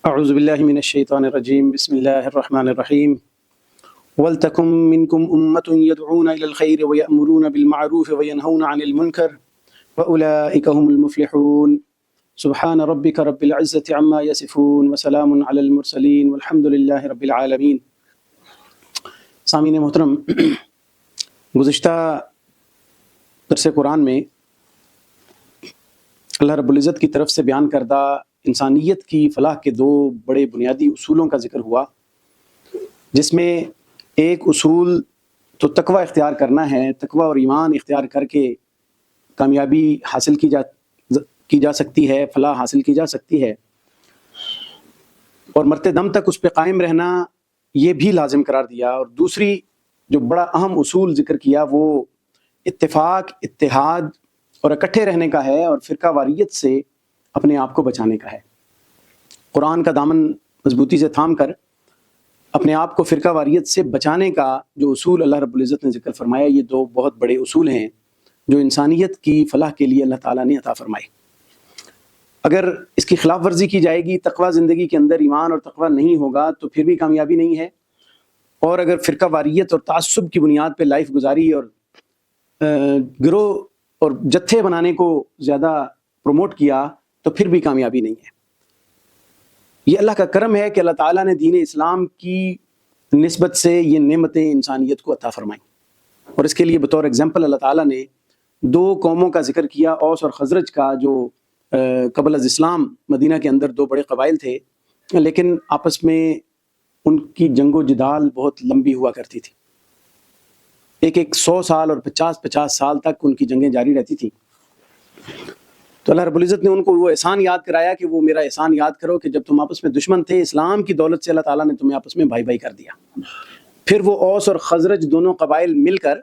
اعوذ باللہ من الشیطان الرجیم بسم اللہ الرحمن الرحیم ولتکن منکم امۃ یدعون الی الخیر ویأمرون بالمعروف وینہون عن المنکر واولئک هم المفلحون سبحان ربک رب العزة عما یصفون وسلام علی المرسلین والحمد للہ رب العالمین۔ سامعین محترم، گزشتہ درس قرآن میں اللہ رب العزت کی طرف سے بیان کردہ انسانیت کی فلاح کے دو بڑے بنیادی اصولوں کا ذکر ہوا، جس میں ایک اصول تو تقوی اختیار کرنا ہے، تقوی اور ایمان اختیار کر کے کامیابی حاصل کی جا سکتی ہے، فلاح حاصل کی جا سکتی ہے، اور مرتے دم تک اس پہ قائم رہنا یہ بھی لازم قرار دیا۔ اور دوسری جو بڑا اہم اصول ذکر کیا وہ اتفاق، اتحاد اور اکٹھے رہنے کا ہے، اور فرقہ واریت سے اپنے آپ کو بچانے کا ہے۔ قرآن کا دامن مضبوطی سے تھام کر اپنے آپ کو فرقہ واریت سے بچانے کا جو اصول اللہ رب العزت نے ذکر فرمایا، یہ دو بہت بڑے اصول ہیں جو انسانیت کی فلاح کے لیے اللہ تعالیٰ نے عطا فرمائے۔ اگر اس کی خلاف ورزی کی جائے گی، تقوی زندگی کے اندر ایمان اور تقوی نہیں ہوگا تو پھر بھی کامیابی نہیں ہے، اور اگر فرقہ واریت اور تعصب کی بنیاد پہ لائف گزاری اور گروہ اور جتھے بنانے کو زیادہ پروموٹ کیا تو پھر بھی کامیابی نہیں ہے۔ یہ اللہ کا کرم ہے کہ اللہ تعالیٰ نے دین اسلام کی نسبت سے یہ نعمتیں انسانیت کو عطا فرمائیں، اور اس کے لیے بطور ایگزامپل اللہ تعالیٰ نے دو قوموں کا ذکر کیا، اوس اور خزرج کا، جو قبل از اسلام مدینہ کے اندر دو بڑے قبائل تھے، لیکن آپس میں ان کی جنگ و جدال بہت لمبی ہوا کرتی تھی، ایک 100 سال اور 50 سال تک ان کی جنگیں جاری رہتی تھیں۔ تو اللہ رب العزت نے ان کو وہ احسان یاد کرایا کہ وہ میرا احسان یاد کرو کہ جب تم آپس میں دشمن تھے، اسلام کی دولت سے اللہ تعالیٰ نے تمہیں آپس میں بھائی بھائی کر دیا۔ پھر وہ اوس اور خزرج دونوں قبائل مل کر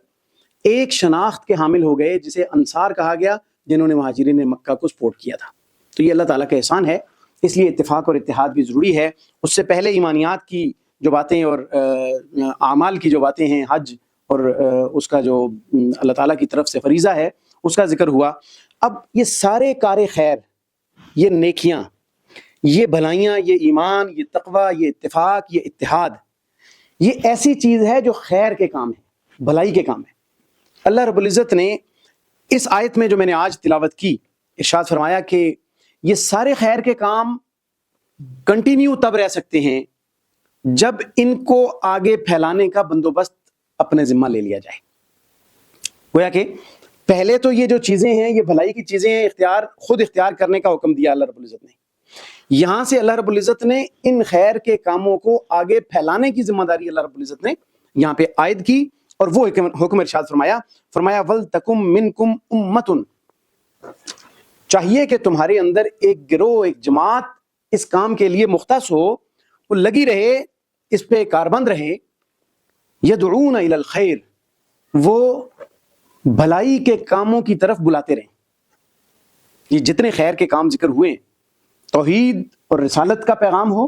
ایک شناخت کے حامل ہو گئے جسے انصار کہا گیا، جنہوں نے مہاجرین مکہ کو سپورٹ کیا تھا۔ تو یہ اللہ تعالیٰ کا احسان ہے، اس لیے اتفاق اور اتحاد بھی ضروری ہے۔ اس سے پہلے ایمانیات کی جو باتیں اور اعمال کی جو باتیں ہیں، حج اور اس کا جو اللہ تعالیٰ کی طرف سے فریضہ ہے، اس کا ذکر ہوا۔ اب یہ سارے کار خیر، یہ نیکیاں، یہ بھلائیاں، یہ ایمان، یہ تقوی، یہ اتفاق، یہ اتحاد، یہ ایسی چیز ہے جو خیر کے کام ہے، بھلائی کے کام ہے۔ اللہ رب العزت نے اس آیت میں جو میں نے آج تلاوت کی، ارشاد فرمایا کہ یہ سارے خیر کے کام کنٹینیو تب رہ سکتے ہیں جب ان کو آگے پھیلانے کا بندوبست اپنے ذمہ لے لیا جائے۔ گویا کہ پہلے تو یہ جو چیزیں ہیں، یہ بھلائی کی چیزیں ہیں، خود اختیار کرنے کا حکم دیا اللہ رب العزت نے۔ یہاں سے اللہ رب العزت نے ان خیر کے کاموں کو آگے پھیلانے کی ذمہ داری اللہ رب العزت نے یہاں پہ عائد کی، اور وہ حکم ارشاد فرمایا وَلْتَكُمْ مِنْكُمْ أُمَّةٌ، چاہیے کہ تمہارے اندر ایک گروہ، ایک جماعت اس کام کے لیے مختص ہو، وہ لگی رہے، اس پہ کاربند رہے، يَدْعُونَ إِلَى الْخَيْرِ، وہ بھلائی کے کاموں کی طرف بلاتے رہیں۔ یہ جتنے خیر کے کام ذکر ہوئے، توحید اور رسالت کا پیغام ہو،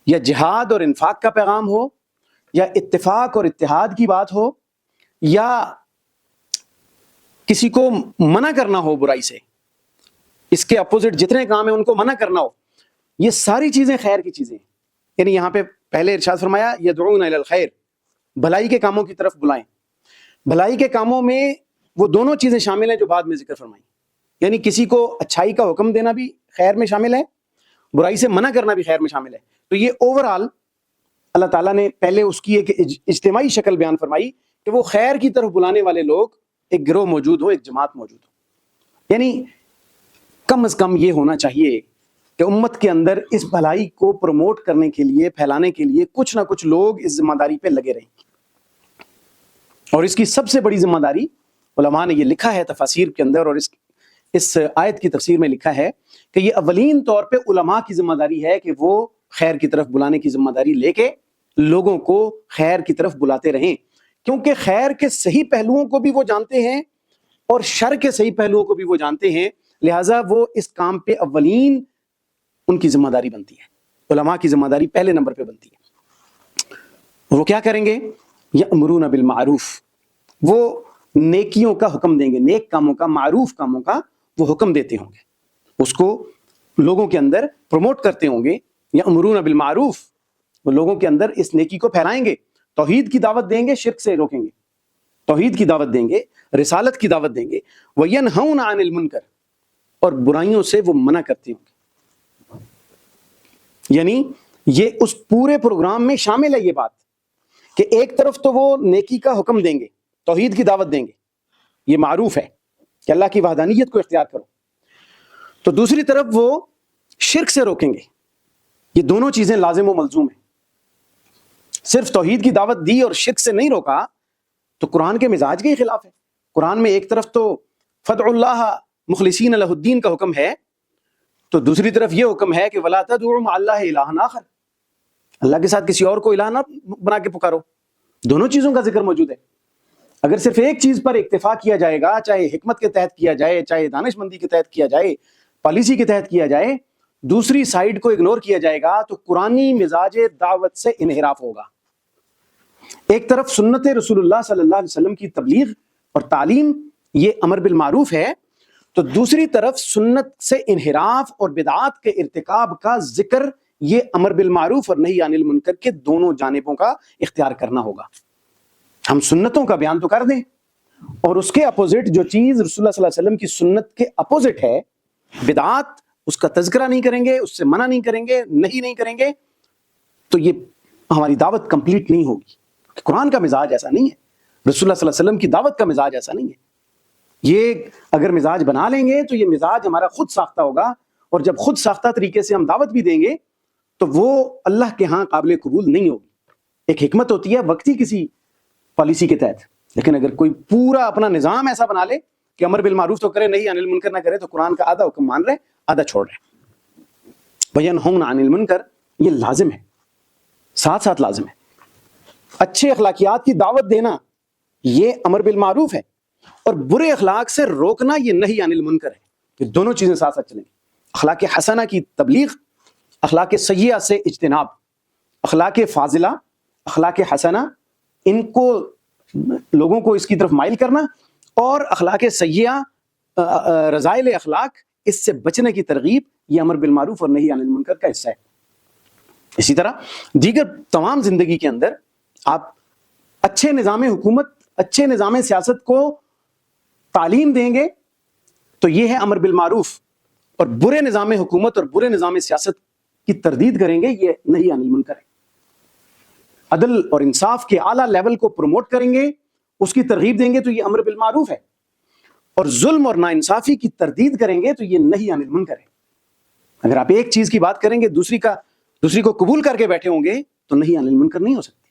یا جہاد اور انفاق کا پیغام ہو، یا اتفاق اور اتحاد کی بات ہو، یا کسی کو منع کرنا ہو برائی سے، اس کے اپوزٹ جتنے کام ہیں ان کو منع کرنا ہو، یہ ساری چیزیں خیر کی چیزیں ہیں۔ یعنی یہاں پہ پہلے ارشاد فرمایا یدعون الی الخیر، بھلائی کے کاموں کی طرف بلائیں۔ بھلائی کے کاموں میں وہ دونوں چیزیں شامل ہیں جو بعد میں ذکر فرمائیں، یعنی کسی کو اچھائی کا حکم دینا بھی خیر میں شامل ہے، برائی سے منع کرنا بھی خیر میں شامل ہے۔ تو یہ اوورآل اللہ تعالیٰ نے پہلے اس کی ایک اجتماعی شکل بیان فرمائی کہ وہ خیر کی طرف بلانے والے لوگ، ایک گروہ موجود ہو، ایک جماعت موجود ہو۔ یعنی کم از کم یہ ہونا چاہیے کہ امت کے اندر اس بھلائی کو پروموٹ کرنے کے لیے، پھیلانے کے لیے کچھ نہ کچھ لوگ اس ذمہ داری پہ لگے رہیں۔ اور اس کی سب سے بڑی ذمہ داری، علماء نے یہ لکھا ہے تفاسیر کے اندر، اور اس آیت کی تفسیر میں لکھا ہے کہ یہ اولین طور پہ علماء کی ذمہ داری ہے کہ وہ خیر کی طرف بلانے کی ذمہ داری لے کے لوگوں کو خیر کی طرف بلاتے رہیں، کیونکہ خیر کے صحیح پہلوؤں کو بھی وہ جانتے ہیں اور شر کے صحیح پہلوؤں کو بھی وہ جانتے ہیں، لہٰذا وہ اس کام پہ اولین ان کی ذمہ داری بنتی ہے، علماء کی ذمہ داری پہلے نمبر پہ بنتی ہے۔ وہ کیا کریں گے؟ یأمرون بالمعروف، وہ نیکیوں کا حکم دیں گے، نیک کاموں کا، معروف کاموں کا وہ حکم دیتے ہوں گے، اس کو لوگوں کے اندر پروموٹ کرتے ہوں گے، یأمرون بالمعروف، وہ لوگوں کے اندر اس نیکی کو پھیلائیں گے، توحید کی دعوت دیں گے، شرک سے روکیں گے، توحید کی دعوت دیں گے، رسالت کی دعوت دیں گے، وینہون عن المنکر، اور برائیوں سے وہ منع کرتے ہوں گے۔ یعنی یہ اس پورے پروگرام میں شامل ہے یہ بات کہ ایک طرف تو وہ نیکی کا حکم دیں گے، توحید کی دعوت دیں گے، یہ معروف ہے کہ اللہ کی وحدانیت کو اختیار کرو، تو دوسری طرف وہ شرک سے روکیں گے۔ یہ دونوں چیزیں لازم و ملزوم ہیں۔ صرف توحید کی دعوت دی اور شرک سے نہیں روکا تو قرآن کے مزاج کے ہی خلاف ہے۔ قرآن میں ایک طرف تو فدعوا اللہ مخلصین لہ الدین کا حکم ہے، تو دوسری طرف یہ حکم ہے کہ ولا تدعوا مع اللہ الہا آخر، اللہ کے ساتھ کسی اور کو الہ نہ بنا کے پکارو۔ دونوں چیزوں کا ذکر موجود ہے۔ اگر صرف ایک چیز پر اکتفا کیا جائے گا، چاہے حکمت کے تحت کیا جائے، چاہے دانش مندی کے تحت کیا جائے، پالیسی کے تحت کیا جائے، دوسری سائیڈ کو اگنور کیا جائے گا، تو قرآنی مزاج دعوت سے انحراف ہوگا۔ ایک طرف سنت رسول اللہ صلی اللہ علیہ وسلم کی تبلیغ اور تعلیم، یہ امر بالمعروف ہے، تو دوسری طرف سنت سے انحراف اور بدعات کے ارتکاب کا ذکر، یہ امر بالمعروف اور نہی عن المنکر کے دونوں جانبوں کا اختیار کرنا ہوگا۔ ہم سنتوں کا بیان تو کر دیں، اور اس کے اپوزٹ جو چیز رسول اللہ صلی اللہ علیہ وسلم کی سنت کے اپوزٹ ہے، بدعات، اس کا تذکرہ نہیں کریں گے، اس سے منع نہیں کریں گے، نہیں کریں گے، تو یہ ہماری دعوت کمپلیٹ نہیں ہوگی۔ قرآن کا مزاج ایسا نہیں ہے، رسول اللہ صلی اللہ علیہ وسلم کی دعوت کا مزاج ایسا نہیں ہے۔ یہ اگر مزاج بنا لیں گے تو یہ مزاج ہمارا خود ساختہ ہوگا، اور جب خود ساختہ طریقے سے ہم دعوت بھی دیں گے تو وہ اللہ کے ہاں قابل قبول نہیں ہوگی۔ ایک حکمت ہوتی ہے وقتی کسی پالیسی کے تحت، لیکن اگر کوئی پورا اپنا نظام ایسا بنا لے کہ امر بالمعروف تو کرے، نہیں عن المنکر نہ کرے، تو قرآن کا آدھا حکم مان رہے، آدھا چھوڑ رہے۔ وینہون عن المنکر، یہ لازم ہے، ساتھ ساتھ لازم ہے۔ اچھے اخلاقیات کی دعوت دینا یہ امر بالمعروف ہے، اور برے اخلاق سے روکنا یہ نہی عن المنکر ہے۔ یہ دونوں چیزیں ساتھ ساتھ چلیں گی۔ اخلاق حسنہ کی تبلیغ، اخلاق سیئہ سے اجتناب، اخلاق فاضلہ، اخلاق حسنہ، ان کو لوگوں کو اس کی طرف مائل کرنا، اور اخلاق سیئہ، رذائل اخلاق، اس سے بچنے کی ترغیب، یہ امر بالمعروف اور نہی عن المنکر کا حصہ ہے۔ اسی طرح دیگر تمام زندگی کے اندر آپ اچھے نظام حکومت، اچھے نظام سیاست کو تعلیم دیں گے تو یہ ہے امر بالمعروف، اور برے نظام حکومت اور برے نظام سیاست کی تردید کریں گے، یہ نہی عن المنکر ہے۔ عدل اور انصاف کے اعلیٰ لیول کو پروموٹ کریں گے، اس کی ترغیب دیں گے تو یہ امر بالمعروف ہے، اور ظلم اور ناانصافی کی تردید کریں گے تو یہ نہی عن المنکر ہے۔ اگر آپ ایک چیز کی بات کریں گے، دوسری کو قبول کر کے بیٹھے ہوں گے، تو نہی عن المنکر نہیں ہو سکتی۔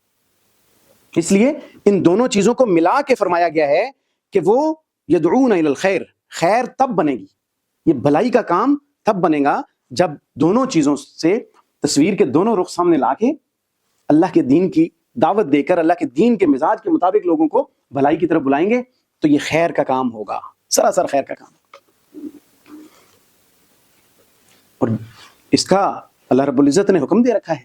اس لیے ان دونوں چیزوں کو ملا کے فرمایا گیا ہے کہ وہ یدعون الی الخیر، خیر تب بنے گی، یہ بھلائی کا کام تب بنے گا جب دونوں چیزوں سے، تصویر کے دونوں رخ سامنے لا کے اللہ کے دین کی دعوت دے کر، اللہ کے دین کے مزاج کے مطابق لوگوں کو بھلائی کی طرف بلائیں گے، تو یہ خیر کا کام ہوگا، سراسر خیر کا کام۔ اور اس کا اللہ رب العزت نے حکم دے رکھا ہے۔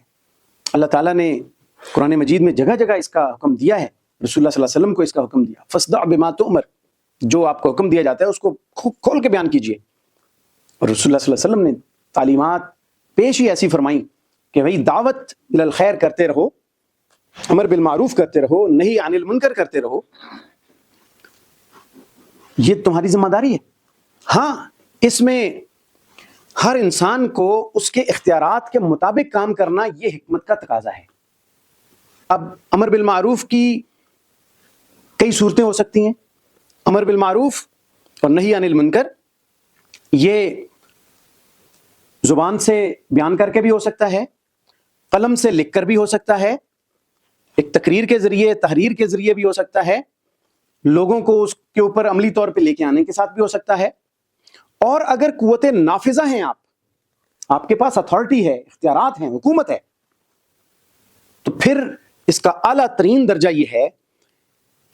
اللہ تعالیٰ نے قرآن مجید میں جگہ جگہ اس کا حکم دیا ہے، رسول اللہ صلی اللہ علیہ وسلم کو اس کا حکم دیا، فاصدع بما تؤمر، جو آپ کو حکم دیا جاتا ہے اس کو کھول کے بیان کیجئے۔ اور رسول اللہ صلی اللہ علیہ وسلم نے تعلیمات پیش ہی ایسی فرمائیں کہ بھئی دعوت الی الخیر کرتے رہو، امر بالمعروف کرتے رہو، نہی عن المنکر کرتے رہو، یہ تمہاری ذمہ داری ہے۔ ہاں، اس میں ہر انسان کو اس کے اختیارات کے مطابق کام کرنا، یہ حکمت کا تقاضا ہے۔ اب امر بالمعروف کی کئی صورتیں ہو سکتی ہیں۔ امر بالمعروف اور نہی عن المنکر یہ زبان سے بیان کر کے بھی ہو سکتا ہے، قلم سے لکھ کر بھی ہو سکتا ہے، ایک تقریر کے ذریعے، تحریر کے ذریعے بھی ہو سکتا ہے، لوگوں کو اس کے اوپر عملی طور پہ لے کے آنے کے ساتھ بھی ہو سکتا ہے، اور اگر قوت نافذہ ہیں آپ کے پاس اتھارٹی ہے، اختیارات ہیں، حکومت ہے، تو پھر اس کا اعلیٰ ترین درجہ یہ ہے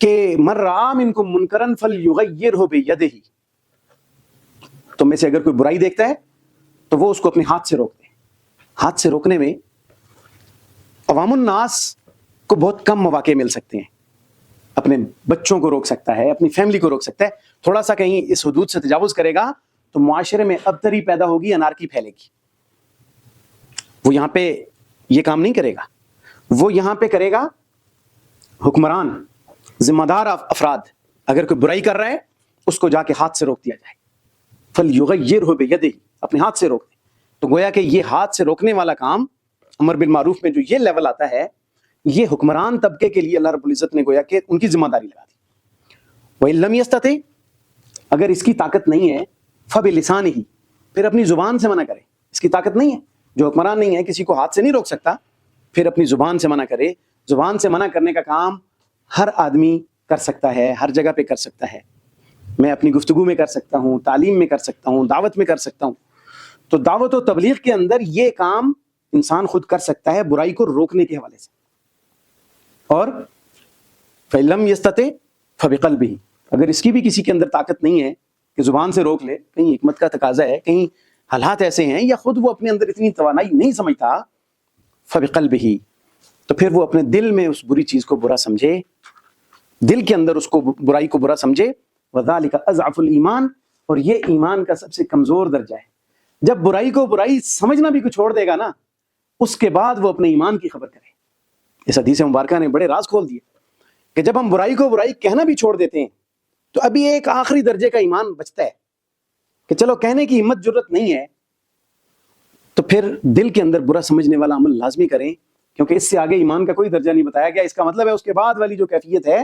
کہ من رأى منکم منکرا فلیغیرہ بیدہ، تم میں سے اگر کوئی برائی دیکھتا ہے تو وہ اس کو اپنے ہاتھ سے روک دے۔ ہاتھ سے روکنے میں عوام الناس کو بہت کم مواقع مل سکتے ہیں، اپنے بچوں کو روک سکتا ہے، اپنی فیملی کو روک سکتا ہے، تھوڑا سا کہیں اس حدود سے تجاوز کرے گا تو معاشرے میں ابتری پیدا ہوگی، انارکی پھیلے گی۔ وہ یہاں پہ یہ کام نہیں کرے گا، وہ یہاں پہ کرے گا حکمران، ذمہ دار افراد. اگر کوئی برائی کر رہا ہے اس کو جا کے ہاتھ سے روک دیا جائے. فَلْيُغَيِّرْهُ بِيَدِهِ، اپنے ہاتھ سے روک دے. تو گویا کہ یہ ہاتھ سے روکنے والا کام امر بالمعروف میں جو یہ لیول آتا ہے، یہ حکمران طبقے کے لیے اللہ رب العزت نے گویا کہ ان کی ذمہ داری لگا دی. وَإِن لَّمْ يَسْتَطِعْ، اگر اس کی طاقت نہیں ہے، فَبِلِسَانِهِ، پھر اپنی زبان سے منع کرے. اس کی طاقت نہیں ہے، جو حکمران نہیں ہے، کسی کو ہاتھ سے نہیں روک سکتا، پھر اپنی زبان سے منع کرے. زبان سے منع کرنے کا کام ہر آدمی کر سکتا ہے، ہر جگہ پہ کر سکتا ہے. میں اپنی گفتگو میں کر سکتا ہوں، تعلیم میں کر سکتا ہوں، دعوت میں کر سکتا ہوں. تو دعوت و تبلیغ کے اندر یہ کام انسان خود کر سکتا ہے برائی کو روکنے کے حوالے سے. اور فَإِن لَّمْ يَسْتَطِعْ فَبِقَلْبِهِ، اگر اس کی بھی کسی کے اندر طاقت نہیں ہے کہ زبان سے روک لے، کہیں حکمت کا تقاضا ہے، کہیں حالات ایسے ہیں یا خود وہ اپنے اندر اتنی توانائی نہیں سمجھتا، فَبِقَلْبِهِ، تو پھر وہ اپنے دل میں اس بری چیز کو برا سمجھے، دل کے اندر اس کو برائی کو برا سمجھے. وَذَلِكَ أَضْعَفُ الْإِيمَانِ، اور یہ ایمان کا سب سے کمزور درجہ ہے. جب برائی کو برائی سمجھنا بھی کو چھوڑ دے گا نا، اس کے بعد وہ اپنے ایمان کی خبر کرے. اس حدیث مبارکہ نے بڑے راز کھول دیے کہ جب ہم برائی کو برائی کہنا بھی چھوڑ دیتے ہیں تو ابھی ایک آخری درجے کا ایمان بچتا ہے کہ چلو کہنے کی ہمت جرت نہیں ہے، تو پھر دل کے اندر برا سمجھنے والا عمل لازمی کریں، کیونکہ اس سے آگے ایمان کا کوئی درجہ نہیں بتایا گیا. اس کا مطلب ہے اس کے بعد والی جو کیفیت ہے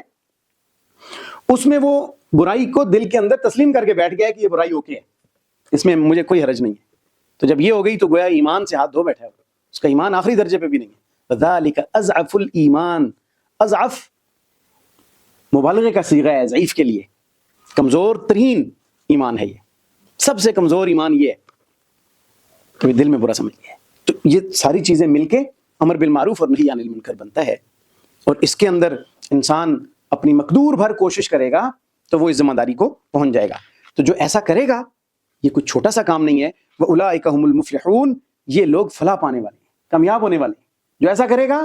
اس میں وہ برائی کو دل کے اندر تسلیم کر کے بیٹھ گیا ہے کہ یہ برائی اوکے ہے، اس میں مجھے کوئی حرج نہیں ہے. تو جب یہ ہو گئی تو گویا ایمان سے ہاتھ دھو بیٹھا ہے، اس کا ایمان آخری درجے پہ بھی نہیں ہے. ذَلِكَ أَضْعَفُ الْإِيمَانِ، اضعف مبالغے کا صیغہ ہے ضعیف کے لیے، کمزور ترین ایمان ہے. یہ سب سے کمزور ایمان یہ ہے کہ دل میں برا سمجھ لیا ہے. تو یہ ساری چیزیں مل کے امر بالمعروف اور نہی عن المنکر بنتا ہے، اور اس کے اندر انسان اپنی مقدور بھر کوشش کرے گا تو وہ اس ذمہ داری کو پہنچ جائے گا. تو جو ایسا کرے گا، یہ کوئی چھوٹا سا کام نہیں ہے. وَأُولَٰئِكَ هُمُ الْمُفْلِحُونَ، یہ لوگ فلاح پانے والے ہیں، کامیاب ہونے والے ہیں. جو ایسا کرے گا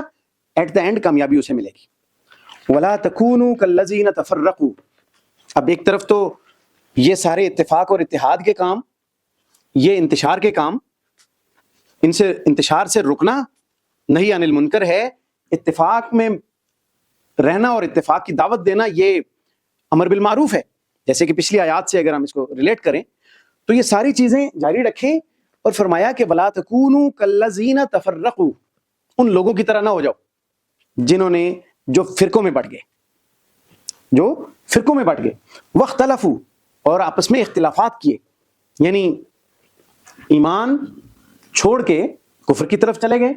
ایٹ دا اینڈ کامیابی اسے ملے گی. وَلَا تَكُونُوا كَالَّذِينَ تَفَرَّقُوا، اب ایک طرف تو یہ سارے اتفاق اور اتحاد کے کام، یہ انتشار کے کام، ان سے انتشار سے رکنا نہی عن المنکر ہے. اتفاق میں رہنا اور اتفاق کی دعوت دینا یہ امر بالمعروف ہے. جیسے کہ پچھلی آیات سے اگر ہم اس کو ریلیٹ کریں تو یہ ساری چیزیں جاری رکھیں، اور فرمایا کہ وَلَا تَكُونُوا كَالَّذِينَ تَفَرَّقُوا، ان لوگوں کی طرح نہ ہو جاؤ جنہوں نے جو فرقوں میں بٹ گئے، وَاخْتَلَفُوا، اور آپس میں اختلافات کیے، یعنی ایمان چھوڑ کے کفر کی طرف چلے گئے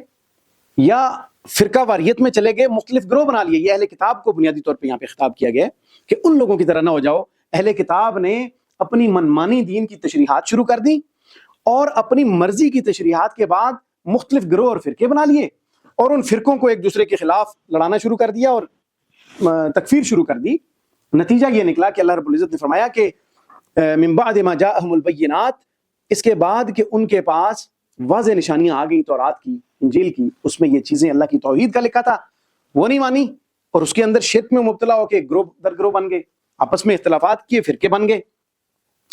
یا فرقہ واریت میں چلے گئے، مختلف گروہ بنا لیے. یہ اہل کتاب کو بنیادی طور پہ یہاں پہ خطاب کیا گیا ہے کہ ان لوگوں کی طرح نہ ہو جاؤ. اہل کتاب نے اپنی منمانی دین کی تشریحات شروع کر دی، اور اپنی مرضی کی تشریحات کے بعد مختلف گروہ اور فرقے بنا لیے، اور ان فرقوں کو ایک دوسرے کے خلاف لڑانا شروع کر دیا اور تکفیر شروع کر دی. نتیجہ یہ نکلا کہ اللہ رب العزت نے فرمایا کہ من بعد ما جاءہم البینات، اس کے بعد کہ ان کے پاس واضح نشانیاں آ گئی تورات کی، انجیل کی، اس میں یہ چیزیں اللہ کی توحید کا لکھا تھا وہ نہیں مانی، اور اس کے اندر شرک میں مبتلا ہو کے گروہ در گروہ بن گئے، آپس میں اختلافات کیے، فرقے بن گئے.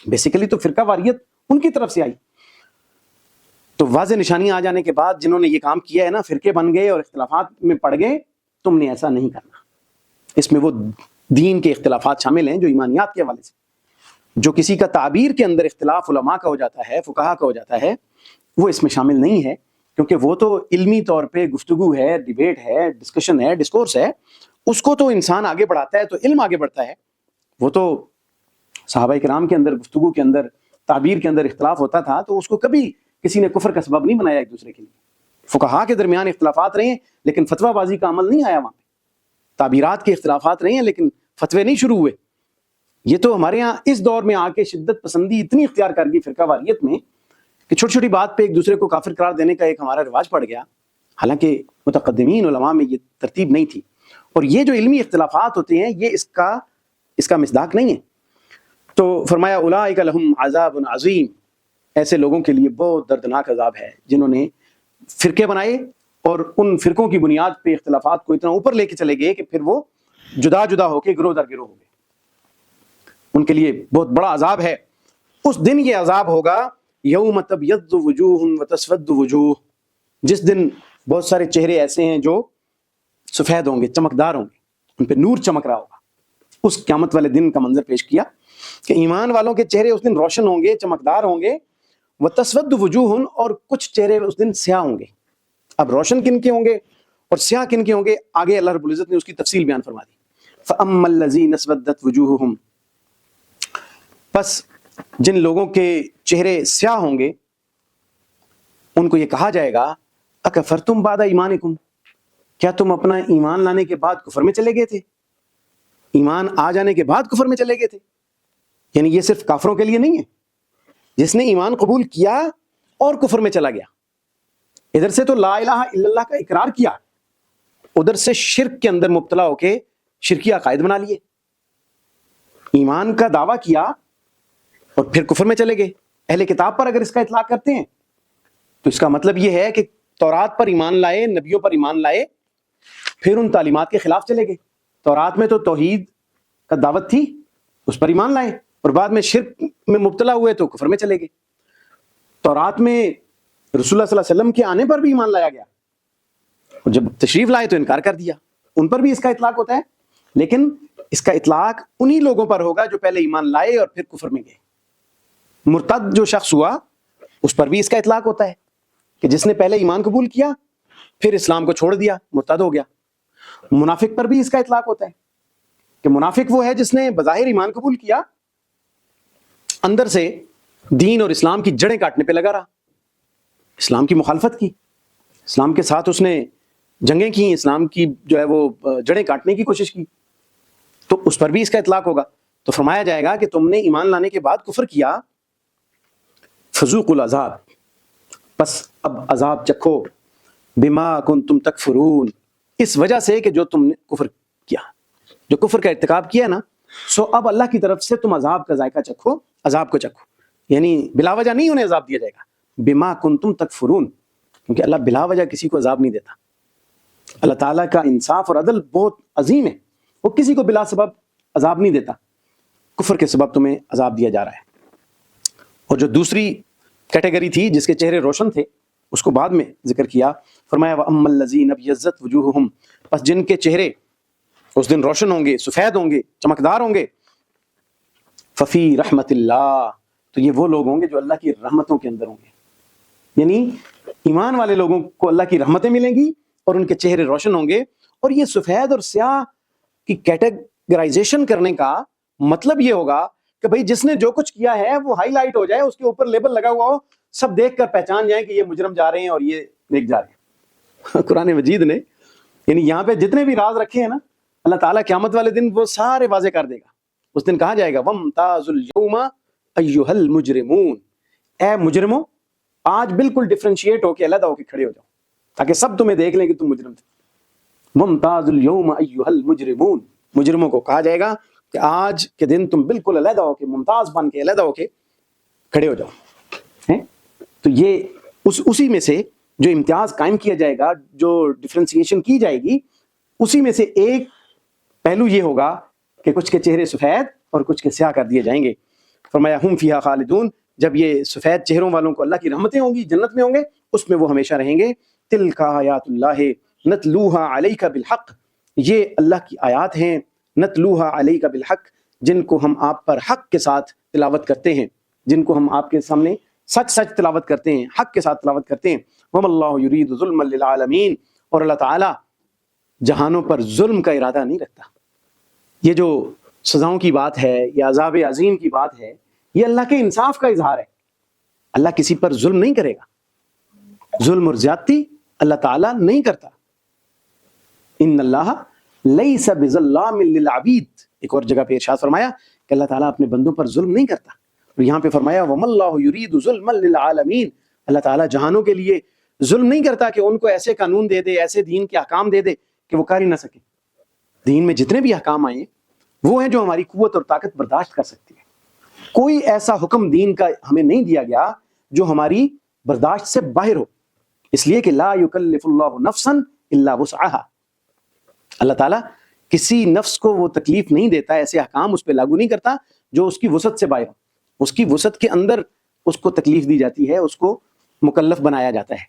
بیسیکلی تو فرقہ واریت ان کی طرف سے آئی. تو واضح نشانیاں آ جانے کے بعد جنہوں نے یہ کام کیا ہے نا، فرقے بن گئے اور اختلافات میں پڑ گئے، تم نے ایسا نہیں کرنا. اس میں وہ دین کے اختلافات شامل ہیں جو ایمانیات کے حوالے سے، جو کسی کا تعبیر کے اندر اختلاف علماء کا ہو جاتا ہے، فقہا کا ہو جاتا ہے، وہ اس میں شامل نہیں ہے، کیونکہ وہ تو علمی طور پہ گفتگو ہے، ڈیبیٹ ہے، ڈسکشن ہے، ڈسکورس ہے، اس کو تو انسان آگے بڑھاتا ہے تو علم آگے بڑھتا ہے. وہ تو صحابہ کرام کے اندر گفتگو کے اندر تعبیر کے اندر اختلاف ہوتا تھا تو اس کو کبھی کسی نے کفر کا سبب نہیں بنایا ایک دوسرے کے لیے. فقہا کے درمیان اختلافات رہے ہیں لیکن فتویٰ بازی کا عمل نہیں آیا وہاں پہ. تعبیرات کے اختلافات رہے ہیں لیکن فتوے نہیں شروع ہوئے. یہ تو ہمارے ہاں اس دور میں آ کے شدت پسندی اتنی اختیار کر گئی فرقہ واریت میں کہ چھوٹی چھوٹی بات پہ ایک دوسرے کو کافر قرار دینے کا ایک ہمارا رواج پڑ گیا، حالانکہ متقدمین علماء میں یہ ترتیب نہیں تھی. اور یہ جو علمی اختلافات ہوتے ہیں یہ اس کا مصداق نہیں ہے. تو فرمایا اولئک لہم عذاب عظیم، ایسے لوگوں کے لیے بہت دردناک عذاب ہے جنہوں نے فرقے بنائے اور ان فرقوں کی بنیاد پہ اختلافات کو اتنا اوپر لے کے چلے گئے کہ پھر وہ جدا جدا ہو کے گروہ در گروہ ہو گئے. ان کے لیے بہت بڑا عذاب ہے. اس دن یہ عذاب ہوگا یوم تبیض وجوہ وتسود وجوہ، جس دن بہت سارے چہرے ایسے ہیں جو سفید ہوں گے، چمکدار ہوں گے، ان پہ نور چمک رہا ہوگا. اس قیامت والے دن کا منظر پیش کیا کہ ایمان والوں کے چہرے اس دن روشن ہوں گے، چمکدار ہوں گے. وَتَسْوَدُّ وُجُوهٌ، اور کچھ چہرے اس دن سیاہ ہوں گے. اب روشن کن کے ہوں گے اور سیاہ کن کے ہوں گے، آگے اللہ رب العزت نے اس کی تفصیل بیان فرما دی. فَأَمَّا الَّذِينَ اسْوَدَّتْ وُجُوهُهُمْ، پس جن لوگوں کے چہرے سیاہ ہوں گے ان کو یہ کہا جائے گا اکفرتم بعد ایمانکم، کیا تم اپنا ایمان لانے کے بعد کفر میں چلے گئے تھے؟ ایمان آ جانے کے بعد کفر میں چلے گئے تھے. یعنی یہ صرف کافروں کے لیے نہیں ہے، جس نے ایمان قبول کیا اور کفر میں چلا گیا، ادھر سے تو لا الہ الا اللہ کا اقرار کیا، ادھر سے شرک کے اندر مبتلا ہو کے شرکی عقائد بنا لیے، ایمان کا دعویٰ کیا اور پھر کفر میں چلے گئے. اہل کتاب پر اگر اس کا اطلاق کرتے ہیں تو اس کا مطلب یہ ہے کہ تورات پر ایمان لائے، نبیوں پر ایمان لائے، پھر ان تعلیمات کے خلاف چلے گئے. تورات میں تو توحید کا دعوت تھی، اس پر ایمان لائے، اور بعد میں شرک میں مبتلا ہوئے تو کفر میں چلے گئے. تورات میں رسول اللہ صلی اللہ علیہ وسلم کے آنے پر بھی ایمان لایا گیا، اور جب تشریف لائے تو انکار کر دیا. ان پر بھی اس کا اطلاق ہوتا ہے، لیکن اس کا اطلاق انہی لوگوں پر ہوگا جو پہلے ایمان لائے اور پھر کفر میں گئے. مرتد جو شخص ہوا اس پر بھی اس کا اطلاق ہوتا ہے کہ جس نے پہلے ایمان قبول کیا پھر اسلام کو چھوڑ دیا، مرتد ہو گیا. منافق پر بھی اس کا اطلاق ہوتا ہے کہ منافق وہ ہے جس نے بظاہر ایمان قبول کیا، اندر سے دین اور اسلام کی جڑیں کاٹنے پہ لگا رہا، اسلام کی مخالفت کی، اسلام کے ساتھ اس نے جنگیں کی، اسلام کی جو ہے وہ جڑیں کاٹنے کی کوشش کی، تو اس پر بھی اس کا اطلاق ہوگا. تو فرمایا جائے گا کہ تم نے ایمان لانے کے بعد کفر کیا، فذوقوا العذاب، پس اب عذاب چکھو، بما کنتم تکفرون، اس وجہ سے کہ جو تم نے کفر کیا، جو کفر کا ارتکاب کیا نا، سو اب اللہ کی طرف سے تم عذاب کا ذائقہ چکھو، عذاب کو چکھو. یعنی بلا وجہ نہیں انہیں عذاب دیا جائے گا، بما کنتم تکفرون، کیونکہ اللہ بلا وجہ کسی کو عذاب نہیں دیتا. اللہ تعالیٰ کا انصاف اور عدل بہت عظیم ہے، وہ کسی کو بلا سبب عذاب نہیں دیتا، کفر کے سبب تمہیں عذاب دیا جا رہا ہے. اور جو دوسری کیٹیگری تھی جس کے چہرے روشن تھے اس کو بعد میں ذکر کیا، فرمایا وَأَمَّا الَّذِينَ ابْيَضَّتْ وُجُوهُهُمْ، پس جن کے چہرے اس دن روشن ہوں گے، سفید ہوں گے، چمکدار ہوں گے، ففی رحمت اللہ، تو یہ وہ لوگ ہوں گے جو اللہ کی رحمتوں کے اندر ہوں گے. یعنی ایمان والے لوگوں کو اللہ کی رحمتیں ملیں گی اور ان کے چہرے روشن ہوں گے. اور یہ سفید اور سیاہ کی کیٹیگرائزیشن کرنے کا مطلب یہ ہوگا کہ بھئی جس نے جو کچھ کیا ہے وہ ہائی لائٹ ہو جائے، اس کے اوپر لیبل لگا ہوا ہو، سب دیکھ کر پہچان جائیں کہ یہ مجرم جا رہے ہیں اور یہ نیک جا رہے ہیں. قرآن مجید نے یعنی یہاں پہ جتنے بھی راز رکھے ہیں نا، اللہ تعالیٰ قیامت والے دن وہ سارے واضح کر دے گا. اس دن کہا جائے گا وَامْتَازُوا الْيَوْمَ أَيُّهَا الْمُجْرِمُونَ، اے مجرموں آج بالکل ڈفرینشیٹ ہو کے علیحدہ ہو کے کھڑے ہو جاؤ تاکہ سب تمہیں دیکھ لیں کہ تم مجرم تھے. وَامْتَازُوا الْيَوْمَ أَيُّهَا الْمُجْرِمُونَ، مجرموں کو کہا جائے گا کہ آج کے دن تم بالکل علیحدہ ہو کے، ممتاز بن کے، علیحدہ ہو کے کھڑے ہو جاؤ. تو یہ اسی میں سے جو امتیاز قائم کیا جائے گا، جو ڈفرینسیشن کی جائے گی، اسی میں سے ایک پہلو یہ ہوگا کہ کچھ کے چہرے سفید اور کچھ کے سیاہ کر دیے جائیں گے. فرمایا ہم فیہا خالدون، جب یہ سفید چہروں والوں کو اللہ کی رحمتیں ہوں گی، جنت میں ہوں گے، اس میں وہ ہمیشہ رہیں گے. تلک آیات اللہ نتلوہا علیک بالحق، یہ اللہ کی آیات ہیں، نتلوہا علیک بالحق، جن کو ہم آپ پر حق کے ساتھ تلاوت کرتے ہیں، جن کو ہم آپ کے سامنے سچ سچ تلاوت کرتے ہیں، حق کے ساتھ تلاوت کرتے ہیں. وَمَا اللَّهُ يُرِيدُ ظُلْمًا لِلْعَالَمِينَ، اور اللہ تعالیٰ جہانوں پر ظلم کا ارادہ نہیں رکھتا. یہ جو سزاؤں کی بات ہے یا عذاب عظیم کی بات ہے، یہ اللہ کے انصاف کا اظہار ہے. اللہ کسی پر ظلم نہیں کرے گا، ظلم اور زیادتی اللہ تعالیٰ نہیں کرتا. ان اللہ لیس بظلام للعبید، ایک اور جگہ پہ ارشاد فرمایا کہ اللہ تعالیٰ اپنے بندوں پر ظلم نہیں کرتا. اور یہاں پہ فرمایا وَمَا اللَّهُ يُرِيدُ ظُلْمًا لِلْعَالَمِينَ، اللہ تعالیٰ جہانوں کے لیے ظلم نہیں کرتا کہ ان کو ایسے قانون دے دے، ایسے دین کے احکام دے دے کہ وہ کر ہی نہ سکیں. دین میں جتنے بھی احکام آئے ہیں وہ ہیں جو ہماری قوت اور طاقت برداشت کر سکتی ہے. کوئی ایسا حکم دین کا ہمیں نہیں دیا گیا جو ہماری برداشت سے باہر ہو، اس لیے کہ لا یکلف اللہ نفسا الا وسعها، اللہ تعالیٰ کسی نفس کو وہ تکلیف نہیں دیتا، ایسے احکام اس پہ لاگو نہیں کرتا جو اس کی وسعت سے باہر ہو. اس کی وسعت کے اندر اس کو تکلیف دی جاتی ہے، اس کو مکلف بنایا جاتا ہے.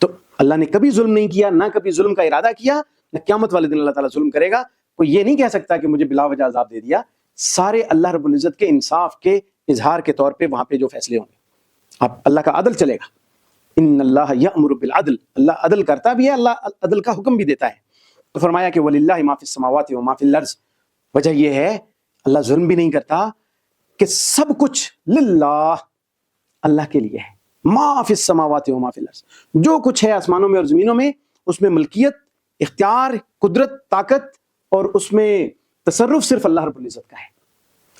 تو اللہ نے کبھی ظلم نہیں کیا، نہ کبھی ظلم کا ارادہ کیا، نہ قیامت والے دن اللہ تعالیٰ ظلم کرے گا۔ کوئی یہ نہیں کہہ سکتا کہ مجھے بلا وجہ عذاب دے دیا، سارے اللہ رب العزت کے انصاف کے اظہار کے طور پہ وہاں پہ جو فیصلے ہوں گے، اب اللہ کا عدل چلے گا۔ ان اللہ یأمر بالعدل، اللہ عدل کرتا بھی ہے، اللہ عدل کا حکم بھی دیتا ہے۔ تو فرمایا کہ وَلِلَّهِ مَا فِي السَّمَاوَاتِ وَمَا فِي الْأَرْضِ، وجہ یہ ہے اللہ ظلم بھی نہیں کرتا کہ سب کچھ للہ، اللہ کے لیے ہے۔ ما فی السماوات وما فی الارض، جو کچھ ہے آسمانوں میں اور زمینوں میں، اس میں ملکیت، اختیار، قدرت، طاقت اور اس میں تصرف صرف اللہ رب العزت کا ہے۔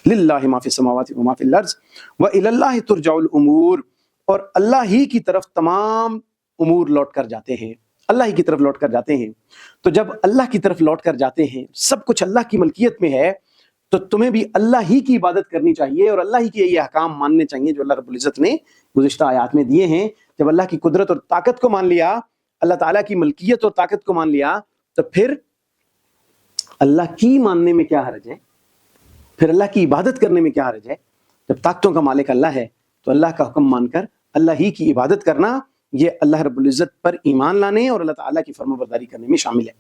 للہ ما فی السماوات وما فی الارض وإلی اللہ ترجع الامور، اور اللہ ہی کی طرف تمام امور لوٹ کر جاتے ہیں، اللہ ہی کی طرف لوٹ کر جاتے ہیں۔ تو جب اللہ کی طرف لوٹ کر جاتے ہیں، سب کچھ اللہ کی ملکیت میں ہے، تو تمہیں بھی اللہ ہی کی عبادت کرنی چاہیے اور اللہ ہی کے یہ احکام ماننے چاہیے جو اللہ رب العزت نے گزشتہ آیات میں دیے ہیں۔ جب اللہ کی قدرت اور طاقت کو مان لیا، اللہ تعالیٰ کی ملکیت اور طاقت کو مان لیا، تو پھر اللہ کی ماننے میں کیا حرج ہے، پھر اللہ کی عبادت کرنے میں کیا حرج ہے؟ جب طاقتوں کا مالک اللہ ہے تو اللہ کا حکم مان کر اللہ ہی کی عبادت کرنا، یہ اللہ رب العزت پر ایمان لانے اور اللہ تعالیٰ کی فرما برداری کرنے میں شامل ہے۔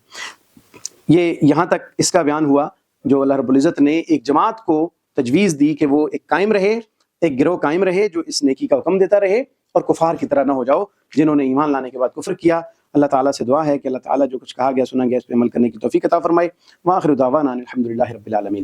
یہ یہاں تک اس کا بیان ہوا جو اللہ رب العزت نے ایک جماعت کو تجویز دی کہ وہ ایک قائم رہے، ایک گروہ قائم رہے جو اس نیکی کا حکم دیتا رہے، اور کفار کی طرح نہ ہو جاؤ جنہوں نے ایمان لانے کے بعد کفر کیا۔ اللہ تعالیٰ سے دعا ہے کہ اللہ تعالیٰ جو کچھ کہا گیا سنا گیا اس پہ عمل کرنے کی توفیق عطا فرمائے۔ وآخر دعوانا الحمدللہ رب العالمین۔